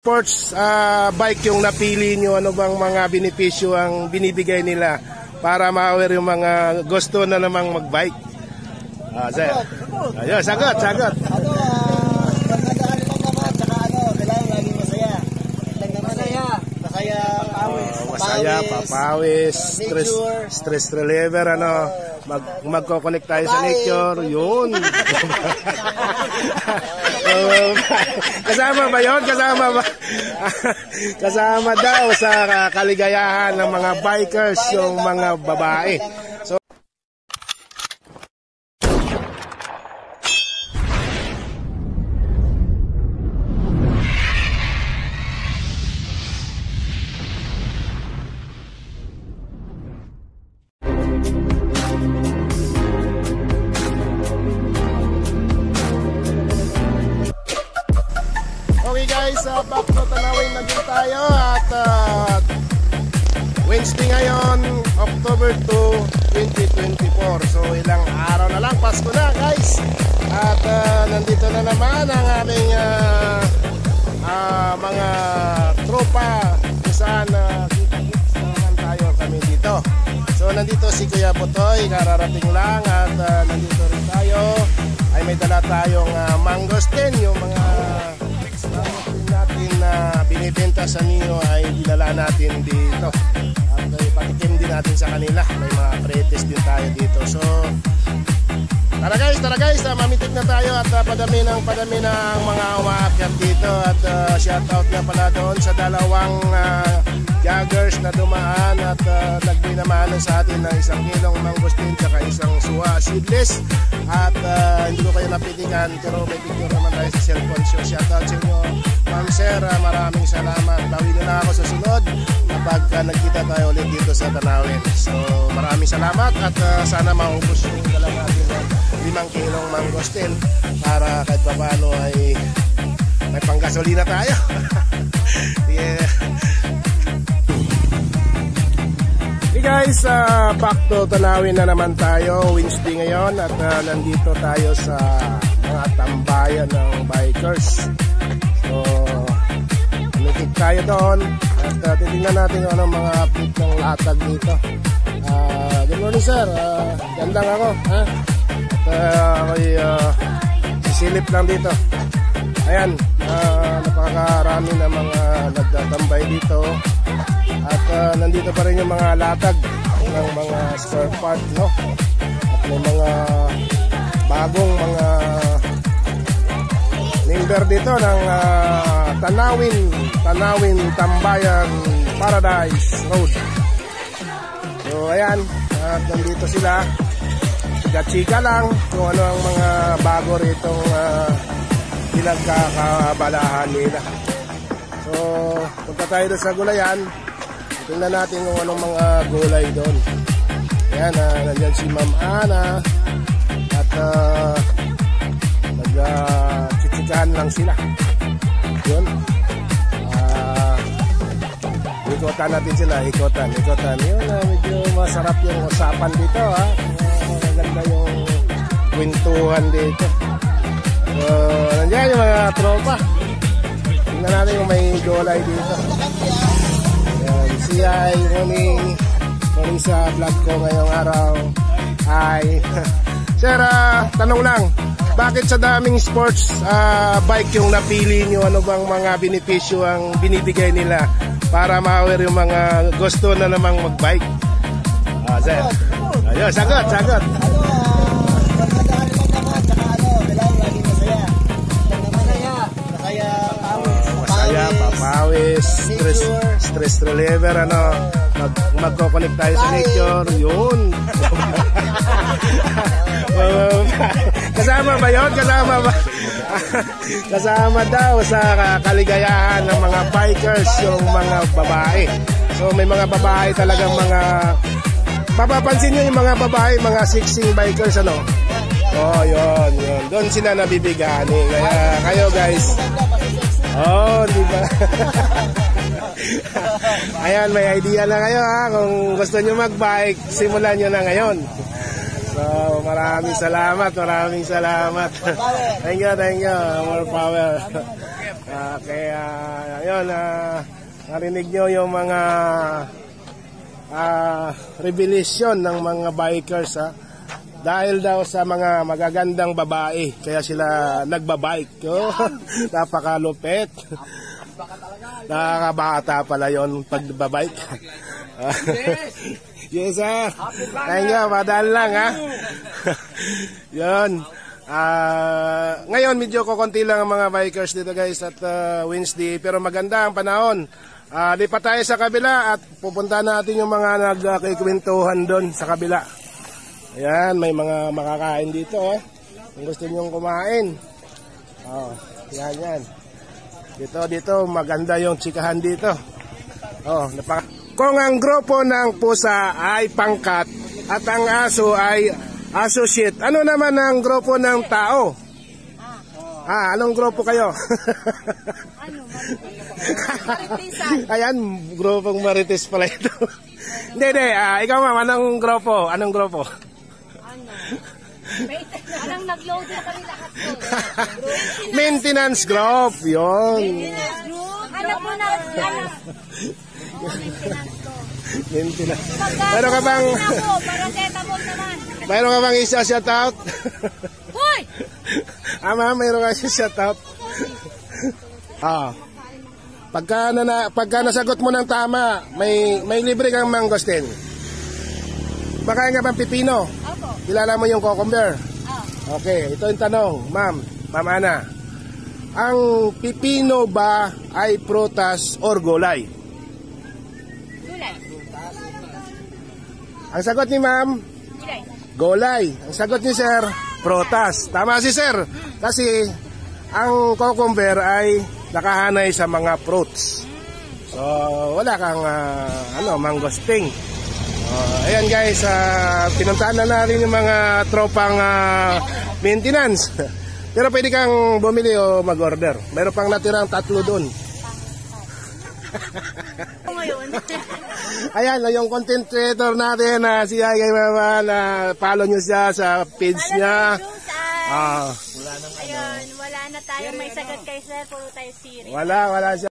Sports bike yung napili nyo, ano bang mga benepisyo ang binibigay nila para ma-aware yung mga gusto na namang mag-bike? Sir. Ayun, sagot. Magandaan naman naman, tsaka kailangan laging masaya. Masaya, papawis, stress reliever, magko-connect tayo sa nature, yun. Kasama ba yun? Kasama daw sa kaligayahan ng mga bikers yung mga babae. So, okay guys, back to Tanawin na din tayo at Wednesday ngayon, October 2, 2024. So ilang araw na lang, Pasko na guys. At nandito na naman ang aming mga tropa kung saan kita-kits naman tayo kami dito. So nandito si Kuya Botoy, kararating lang at nandito rin tayo. Ay may dala tayong mangosteen, yung mga natin na binibenta sa Nino ay dinala natin dito at patikim din natin sa kanila. May mga pre-test din tayo dito. So tara guys, mamitik na tayo at padami ng mga umaakyat dito at shoutout na pala doon sa dalawang joggers na dumaan at nagbinamano sa atin ng 1 kilong mangosteen at isang suwa seedless at hindi ko kayo napitikan pero may picture naman tayo sa cellphone. So shoutout sa inyo ma'am sir, maraming salamat. Bawi na ako sa sunod kapag nagkita tayo ulit dito sa Tanawin. So maraming salamat at sana maubos yung dala natin 5 kilong mangosteen para kahit pa paano ay may panggasolina tayo. Yeah. Hey guys, back to Tanawin na naman tayo. Wednesday ngayon at nandito tayo sa mga tambayan ng bikers. So umitik tayo doon at titingnan natin kung anong mga update ng latag dito. Good morning sir, gandang ako ha? Ako'y sisilip lang dito. Ayan, napakarami na mga nagtatambay dito. At nandito pa rin yung mga latag ng mga spare part, no? At may mga bagong mga member dito ng Tanawin Tambayan Paradise Road. So ayan, at nandito sila. Chika lang kung ano ang mga bago ritong pinagkakabalahan nila. So punta tayo doon sa gulayan. Tingnan natin kung anong mga gulay doon. Ayan, nandyan si Ma'am Ana at nag-chichikahan lang sila. Yun. Ikotan natin sila, ikotan. Yun, medyo masarap yung usapan dito ha. Maganda yung kwentuhan dito. So, nandiyan yung mga tropa. Tingnan natin kung may gulay dito. Ayan, siya ay running sa vlog ko ngayong araw. Hi. Sir, tanong lang. Bakit sa daming sports bike yung napili nyo? Ano bang mga benepisyo ang binibigay nila para ma-aware yung mga gusto na namang mag-bike? Sir. Ayun, sagot. Magandaan naman naman, tsaka kailangan laging masaya. Masaya, papawis, stress reliever, magko-connect tayo sa nature, yun. Kasama ba yun? Kasama daw sa kaligayahan ng mga bikers yung mga babae. So may mga babae talagang mga mapapansin nyo yung mga babae, mga sexy bikers, Oh, yun. Doon sila nabibigani. Kaya kayo guys. Oh, di ba? Ayan, may idea na kayo ha. Kung gusto nyo mag-bike, simulan nyo na ngayon. So, maraming salamat. Thank you. More power. Kaya, yun, narinig nyo yung mga revelation ng mga bikers, ha? Dahil daw sa mga magagandang babae, kaya sila nagbabike. Oh, napakalupit. Nakakabata pala yon pagbabike. Yes, sir. Thank you, madal lang, ha. Yun. Ngayon, medyo kukunti lang ang mga bikers dito, guys, at Wednesday. Pero maganda ang panahon. Lipat tayo sa kabila at pupunta natin yung mga nagkikwentuhan doon sa kabila. Ayan, may mga makakain dito, oh. Kung gusto nyong kumain. Oh, yan. Dito, maganda yung tsikahan dito. Oh, kung ang grupo ng pusa ay pangkat at ang aso ay associate, ano naman ang grupo ng tao? Anong grupo kayo? Ano, Maritisan. Ayan, grupong Marites pala ito. Hindi, ikaw ma'am, anong grupo? Anong nag-load na kami lahat ko? Maintenance group, yun. Maintenance group. Ano po na? Maintenance ko. Maintenance. Meron ka bang... Paracetamol naman. Mayroon ka bang isa shoutout? Hoy! Ma'am, mayroon ka isa shoutout? Pagka nasagot mo ng tama, may libre kang mangosteen. Bakain ka bang pipino? Opo. Kilala mo yung cucumber? Okay, ito yung tanong, Ma'am Ana. Ang pipino ba ay prutas or gulay? Gulay. Ang sagot ni Ma'am? Gulay. Gulay. Ang sagot ni Sir? Prutas. Tama si Sir. Kasi ang cucumber ay nakahanay sa mga fruits. So, wala kang mangosteen. Ayan guys, pinuntahan na natin yung mga tropang maintenance. Pero pwede kang bumili o mag-order. Meron pang natirang 3 doon. Ayan, yung content creator natin, si Ayay Mama, follow nyo siya sa page niya. Ayun, wala na tayo may sagot kay Sir, puro tayo serious. Wala siya.